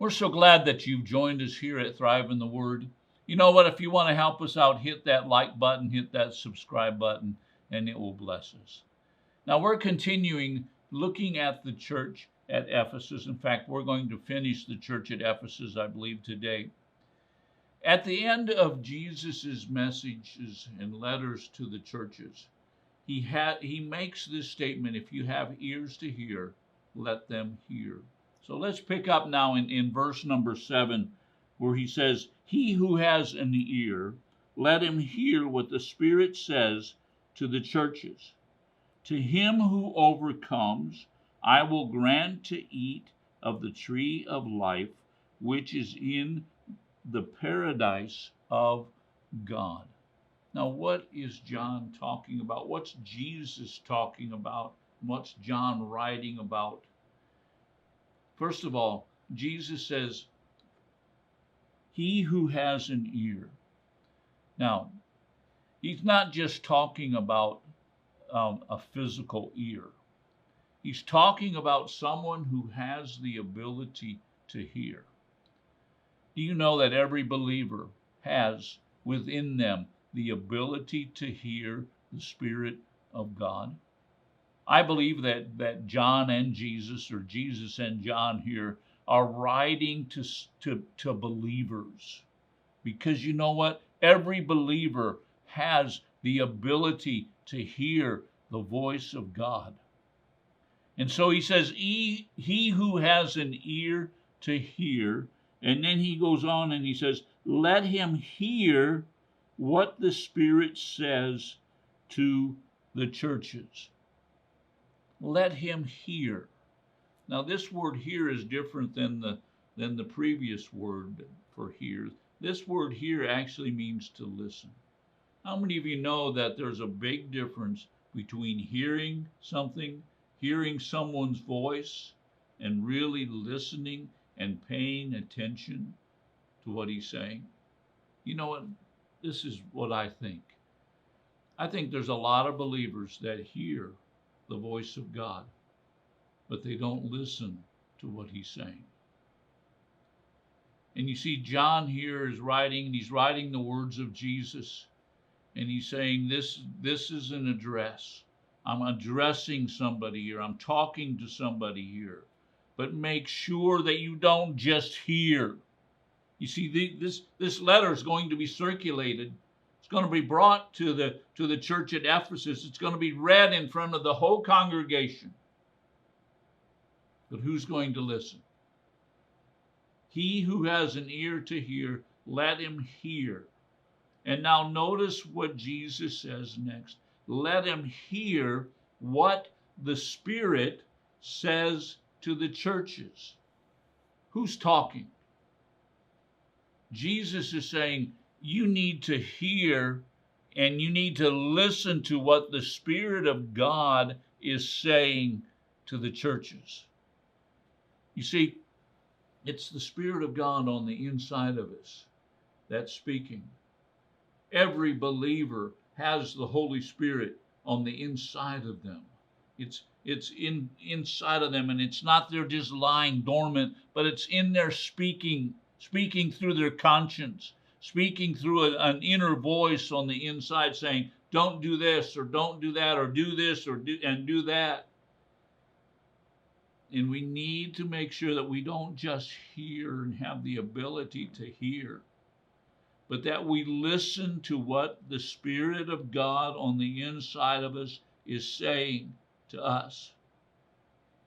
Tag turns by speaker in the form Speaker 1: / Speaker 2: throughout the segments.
Speaker 1: We're so glad that you've joined us here at Thrive in the Word. You know what? If you want to help us out, hit that like button, hit that subscribe button, and it will bless us. Now, we're continuing looking at the church at Ephesus. In fact, we're going to finish the church at Ephesus, I believe, today. At the end of Jesus's messages and letters to the churches, he makes this statement: if you have ears to hear, let them hear. So let's pick up now in verse number 7, where he says, he who has an ear, let him hear what the Spirit says to the churches. To him who overcomes, I will grant to eat of the tree of life, which is in the paradise of God. Now, what is John talking about? What's Jesus talking about? What's John writing about? First of all, Jesus says, he who has an ear. Now, he's not just talking about a physical ear. He's talking about someone who has the ability to hear. Do you know that every believer has within them the ability to hear the Spirit of God? I believe that John and Jesus, or Jesus and John here, are writing to believers. Because you know what? Every believer has the ability to hear the voice of God. And so he says, he who has an ear to hear, and then he goes on and he says, let him hear what the Spirit says to the churches. Let him hear. Now, this word hear is different than the previous word for hear. This word hear actually means to listen. How many of you know that there's a big difference between hearing something, hearing someone's voice, and really listening and paying attention to what he's saying? You know what? This is what I think. I think there's a lot of believers that hear the voice of God, but they don't listen to what he's saying. And you see, John here is writing, and he's writing the words of Jesus, and he's saying, this is an address. I'm addressing somebody here. I'm talking to somebody here. But make sure that you don't just hear. You see, this letter is going to be circulated. It's going to be brought to the church at Ephesus. It's going to be read in front of the whole congregation. But who's going to listen? He who has an ear to hear, let him hear. And now notice what Jesus says next. Let him hear what the Spirit says to the churches. Who's talking? Jesus is saying, you need to hear and you need to listen to what the Spirit of God is saying to the churches. You see, it's the Spirit of God on the inside of us that's speaking. Every believer has the Holy Spirit on the inside of them. It's inside of them, and it's not they're just lying dormant, but it's in there speaking through their conscience, speaking through an inner voice on the inside saying, don't do this, or don't do that, or do this, or do that. And we need to make sure that we don't just hear and have the ability to hear, but that we listen to what the Spirit of God on the inside of us is saying to us.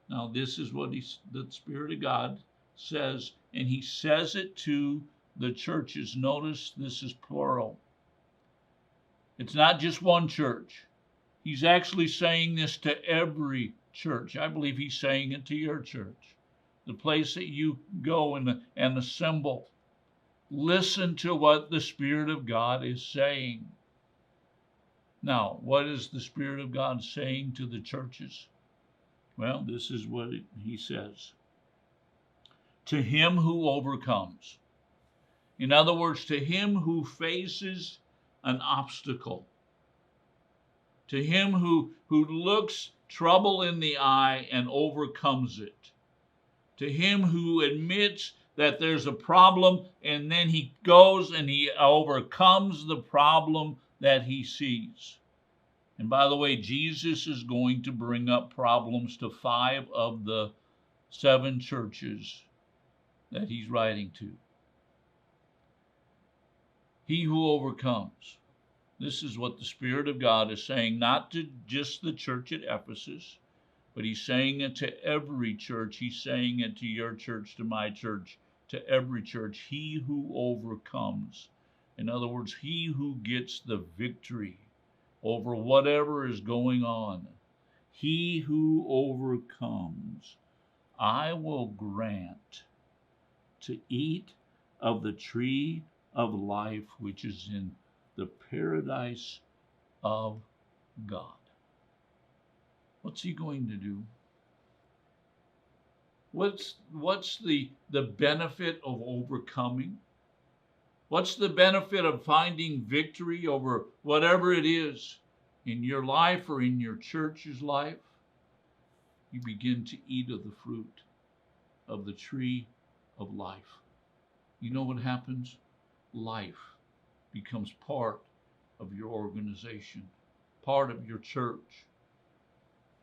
Speaker 1: Now, this is what the Spirit of God says, and he says it to the churches. Notice this is plural. It's not just one church. He's actually saying this to every church. I believe he's saying it to your church, the place that you go and assemble. Listen to what the Spirit of God is saying. Now, what is the Spirit of God saying to the churches? Well, this is what he says. To him who overcomes. In other words, to him who faces an obstacle. To him who looks trouble in the eye and overcomes it. To him who admits that there's a problem, and then he goes and he overcomes the problem that he sees. And by the way, Jesus is going to bring up problems to 5 of the 7 churches that he's writing to. He who overcomes. This is what the Spirit of God is saying, not to just the church at Ephesus, but he's saying it to every church. He's saying it to your church, to my church, to every church. He who overcomes. In other words, he who gets the victory over whatever is going on. He who overcomes, I will grant to eat of the tree of life, which is in the paradise of God. What's he going to do? What's the benefit of overcoming? What's the benefit of finding victory over whatever it is in your life or in your church's life? You begin to eat of the fruit of the tree of life. You know what happens? Life becomes part of your organization, part of your church.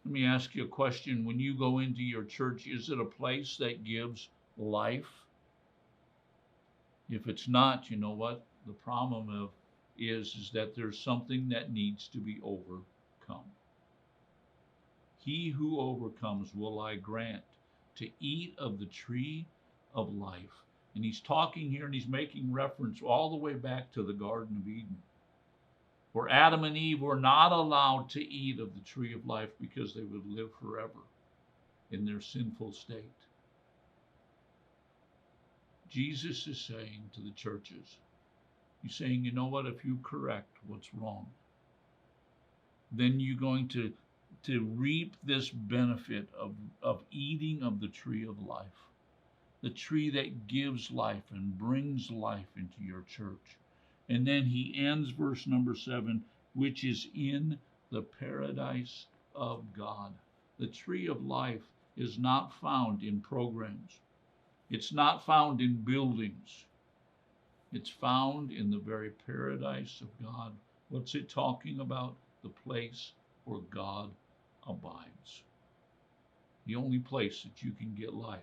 Speaker 1: Let me ask you a question. When you go into your church, is it a place that gives life? If it's not, you know what? The problem is that there's something that needs to be overcome. He who overcomes will I grant to eat of the tree of life. And he's talking here and he's making reference all the way back to the Garden of Eden, where Adam and Eve were not allowed to eat of the tree of life because they would live forever in their sinful state. Jesus is saying to the churches, he's saying, you know what, if you correct what's wrong, then you're going to reap this benefit of eating of the tree of life, the tree that gives life and brings life into your church. And then he ends verse number 7, which is in the paradise of God. The tree of life is not found in programs. It's not found in buildings. It's found in the very paradise of God. What's it talking about? The place where God abides. The only place that you can get life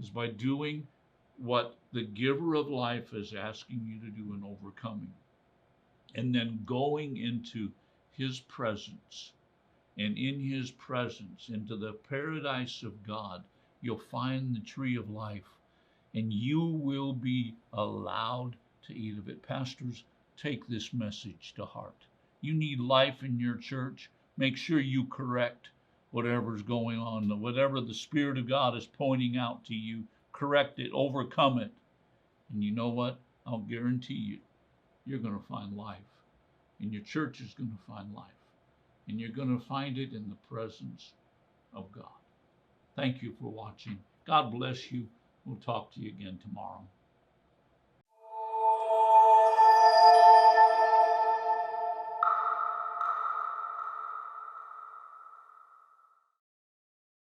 Speaker 1: is by doing what the giver of life is asking you to do in overcoming, and then going into his presence, and in his presence into the paradise of God, you'll find the tree of life, and you will be allowed to eat of it. Pastors, take this message to heart. You need life in your church. Make sure you correct whatever's going on, whatever the Spirit of God is pointing out to you. Correct it, overcome it. And you know what? I'll guarantee you, you're going to find life. And your church is going to find life. And you're going to find it in the presence of God. Thank you for watching. God bless you. We'll talk to you again tomorrow.